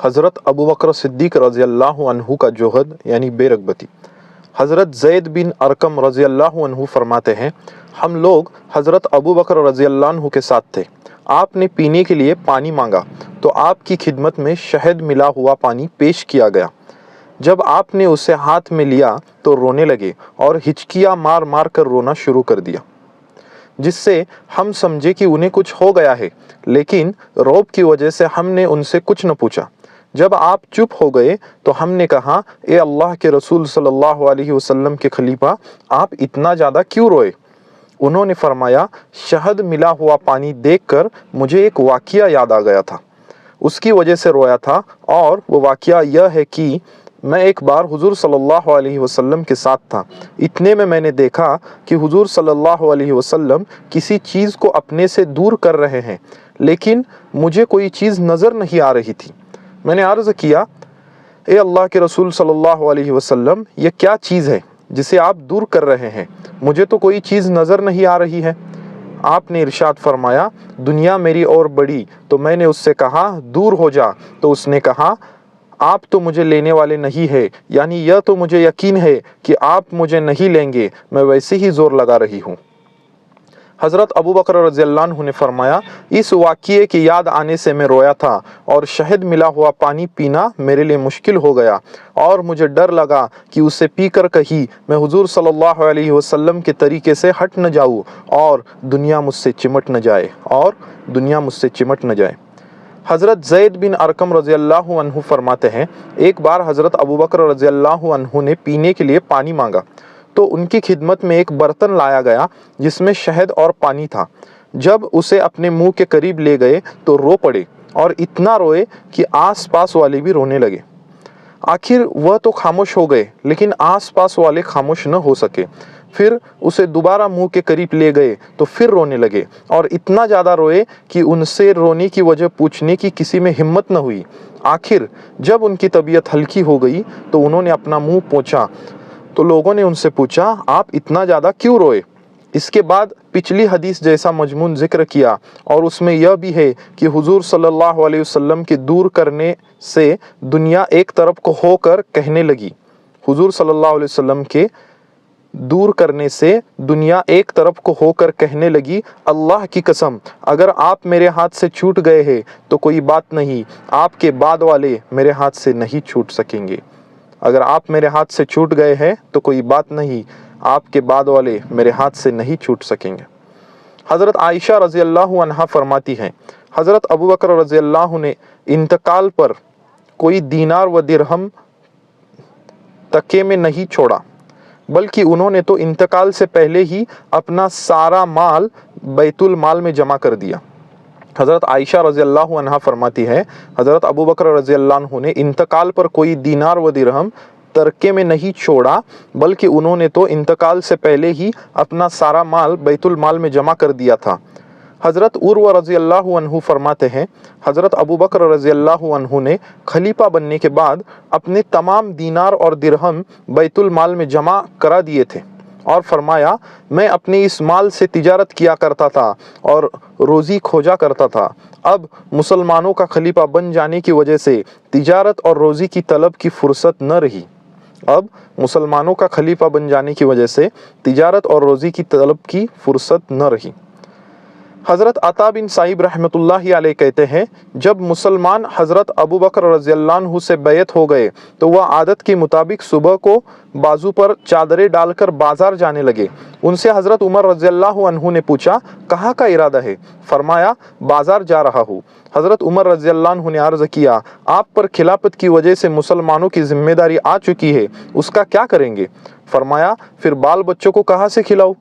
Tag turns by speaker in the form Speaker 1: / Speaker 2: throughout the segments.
Speaker 1: حضرت ابو بکر صدیق رضی اللہ عنہ کا جوہد یعنی بے رغبتی۔ حضرت زید بن ارقم رضی اللہ عنہ فرماتے ہیں، ہم لوگ حضرت ابو بکر رضی اللہ عنہ کے ساتھ تھے۔ آپ نے پینے کے لیے پانی مانگا تو آپ کی خدمت میں شہد ملا ہوا پانی پیش کیا گیا۔ جب آپ نے اسے ہاتھ میں لیا تو رونے لگے اور ہچکیاں مار مار کر رونا شروع کر دیا، جس سے ہم سمجھے کہ انہیں کچھ ہو گیا ہے، لیکن رعب کی وجہ سے ہم نے ان سے کچھ نہ پوچھا۔ جب آپ چپ ہو گئے تو ہم نے کہا، اے اللہ کے رسول صلی اللہ علیہ وسلم کے خلیفہ، آپ اتنا زیادہ کیوں روئے؟ انہوں نے فرمایا، شہد ملا ہوا پانی دیکھ کر مجھے ایک واقعہ یاد آ گیا تھا، اس کی وجہ سے رویا تھا، اور وہ واقعہ یہ ہے کہ میں ایک بار حضور صلی اللہ علیہ وسلم کے ساتھ تھا۔ اتنے میں نے دیکھا کہ حضور صلی اللہ علیہ وسلم کسی چیز کو اپنے سے دور کر رہے ہیں، لیکن مجھے کوئی چیز نظر نہیں آ رہی تھی۔ میں نے عرض کیا، اے اللہ کے رسول صلی اللہ علیہ وسلم، یہ کیا چیز ہے جسے آپ دور کر رہے ہیں؟ مجھے تو کوئی چیز نظر نہیں آ رہی ہے۔ آپ نے ارشاد فرمایا، دنیا میری اور بڑی۔ تو میں نے اس سے کہا، دور ہو جا۔ تو اس نے کہا، آپ تو مجھے لینے والے نہیں ہے، یعنی یہ تو مجھے یقین ہے کہ آپ مجھے نہیں لیں گے، میں ویسے ہی زور لگا رہی ہوں۔ حضرت ابو بکر رضی اللہ عنہ نے فرمایا، اس واقعے کی یاد آنے سے میں رویا تھا اور شہد ملا ہوا پانی پینا میرے لیے مشکل ہو گیا، اور مجھے ڈر لگا کہ اسے پی کر کہیں میں حضور صلی اللہ علیہ وسلم کے طریقے سے ہٹ نہ جاؤں اور دنیا مجھ سے چمٹ نہ جائے۔ حضرت زید بن ارقم رضی اللہ عنہ فرماتے ہیں، ایک بار حضرت ابو بکر رضی اللہ عنہ نے پینے کے لیے پانی مانگا تو ان کی خدمت میں ایک برتن لایا گیا جس میں شہد اور پانی تھا۔ جب اسے اپنے منہ کے قریب لے گئے تو رو پڑے، اور اتنا روئے کہ آس پاس والے بھی رونے لگے۔ آخر وہ تو خاموش ہو گئے، لیکن آس پاس والے خاموش نہ ہو سکے۔ پھر اسے دوبارہ منہ کے قریب لے گئے تو پھر رونے لگے، اور اتنا زیادہ روئے کہ ان سے رونے کی وجہ پوچھنے کی کسی میں ہمت نہ ہوئی۔ آخر جب ان کی طبیعت ہلکی ہو گئی تو انہوں نے اپنا منہ پوچھا تو لوگوں نے ان سے پوچھا، آپ اتنا زیادہ کیوں روئے؟ اس کے بعد پچھلی حدیث جیسا مضمون ذکر کیا، اور اس میں یہ بھی ہے کہ حضور صلی اللہ علیہ وسلم کے دور کرنے سے دنیا ایک طرف کو ہو کر کہنے لگی۔ حضور صلی اللہ علیہ وسلم کے دور کرنے سے دنیا ایک طرف کو ہو کر کہنے لگی، اللہ کی قسم، اگر آپ میرے ہاتھ سے چھوٹ گئے ہیں تو کوئی بات نہیں، آپ کے بعد والے میرے ہاتھ سے نہیں چھوٹ سکیں گے۔ اگر آپ میرے ہاتھ سے چھوٹ گئے ہیں تو کوئی بات نہیں، آپ کے بعد والے میرے ہاتھ سے نہیں چھوٹ سکیں گے۔ حضرت عائشہ رضی اللہ عنہا فرماتی ہیں، حضرت ابو بکر رضی اللہ عنہ نے انتقال پر کوئی دینار و درہم تکے میں نہیں چھوڑا، بلکہ انہوں نے تو انتقال سے پہلے ہی اپنا سارا مال بیت المال میں جمع کر دیا۔ حضرت عائشہ رضی اللہ عنہا فرماتی ہے، حضرت ابو بکر رضی اللہ عنہ نے انتقال پر کوئی دینار و درہم ترکے میں نہیں چھوڑا، بلکہ انہوں نے تو انتقال سے پہلے ہی اپنا سارا مال بیت المال میں جمع کر دیا تھا۔ حضرت عروہ رضی اللہ عنہ فرماتے ہیں، حضرت ابو بکر رضی اللہ عنہ نے خلیفہ بننے کے بعد اپنے تمام دینار اور درہم بیت المال میں جمع کرا دیے تھے، اور فرمایا، میں اپنے اس مال سے تجارت کیا کرتا تھا اور روزی کھوجا کرتا تھا۔ اب مسلمانوں کا خلیفہ بن جانے کی وجہ سے تجارت اور روزی کی طلب کی فرصت نہ رہی۔ اب مسلمانوں کا خلیفہ بن جانے کی وجہ سے تجارت اور روزی کی طلب کی فرصت نہ رہی۔ حضرت عطا بن سائب رحمۃ اللہ علیہ کہتے ہیں، جب مسلمان حضرت ابو بکر رضی اللہ عنہ سے بیعت ہو گئے تو وہ عادت کے مطابق صبح کو بازو پر چادریں ڈال کر بازار جانے لگے۔ ان سے حضرت عمر رضی اللہ عنہ نے پوچھا، کہاں کا ارادہ ہے؟ فرمایا، بازار جا رہا ہوں۔ حضرت عمر رضی اللہ عنہ نے عرض کیا، آپ پر خلافت کی وجہ سے مسلمانوں کی ذمہ داری آ چکی ہے، اس کا کیا کریں گے؟ فرمایا، پھر بال بچوں کو کہاں سے کھلاؤ؟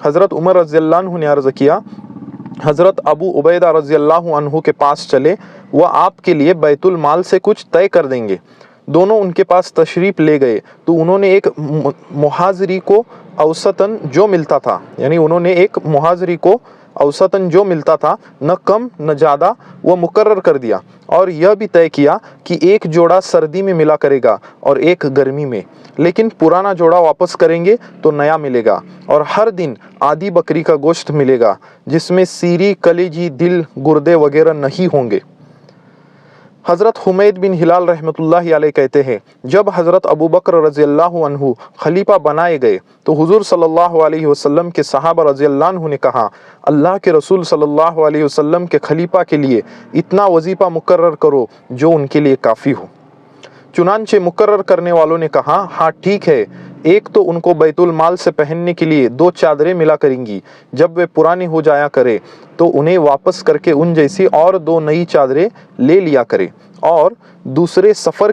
Speaker 1: حضرت عمر رضی اللہ عنہ نے عرض کیا، حضرت ابو عبیدہ رضی اللہ عنہ کے پاس چلے، وہ آپ کے لیے بیت المال سے کچھ طے کر دیں گے۔ دونوں ان کے پاس تشریف لے گئے تو انہوں نے ایک محاذری کو اوسطاً جو ملتا تھا، یعنی انہوں نے ایک محاذری کو اوسطاً جو ملتا تھا، نہ کم نہ زیادہ، وہ مقرر کر دیا، اور یہ بھی طے کیا کہ ایک جوڑا سردی میں ملا کرے گا اور ایک گرمی میں، لیکن پرانا جوڑا واپس کریں گے تو نیا ملے گا، اور ہر دن آدھی بکری کا گوشت ملے گا جس میں سیری، کلیجی، دل، گردے وغیرہ نہیں ہوں گے۔ حضرت حمید بن ہلال رحمۃ اللہ علیہ کہتے ہیں جب حضرت ابو بکر رضی اللہ عنہ خلیفہ بنائے گئے تو حضور صلی اللہ علیہ وسلم کے صحابہ رضی اللہ عنہ نے کہا اللہ کے رسول صلی اللہ علیہ وسلم کے خلیفہ کے لیے اتنا وظیفہ مقرر کرو جو ان کے لیے کافی ہو۔ چنانچہ مقرر کرنے والوں نے کہا ہاں ٹھیک ہے، ایک تو ان کو بیت المال سے پہننے کے لیے 2 چادریں ملا کریں گی، جب وہ پرانی ہو جایا کرے تو انہیں واپس کر کے ان جیسی اور 2 نئی چادریں لے لیا کرے، اور دوسرے سفر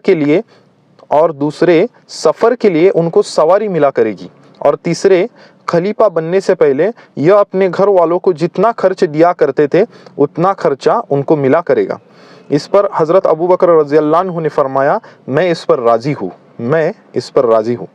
Speaker 1: کے لیے ان کو سواری ملا کرے گی، اور تیسرے خلیفہ بننے سے پہلے یہ اپنے گھر والوں کو جتنا خرچ دیا کرتے تھے اتنا خرچہ ان کو ملا کرے گا۔ اس پر حضرت ابو بکر رضی اللہ عنہ نے فرمایا میں اس پر راضی ہوں۔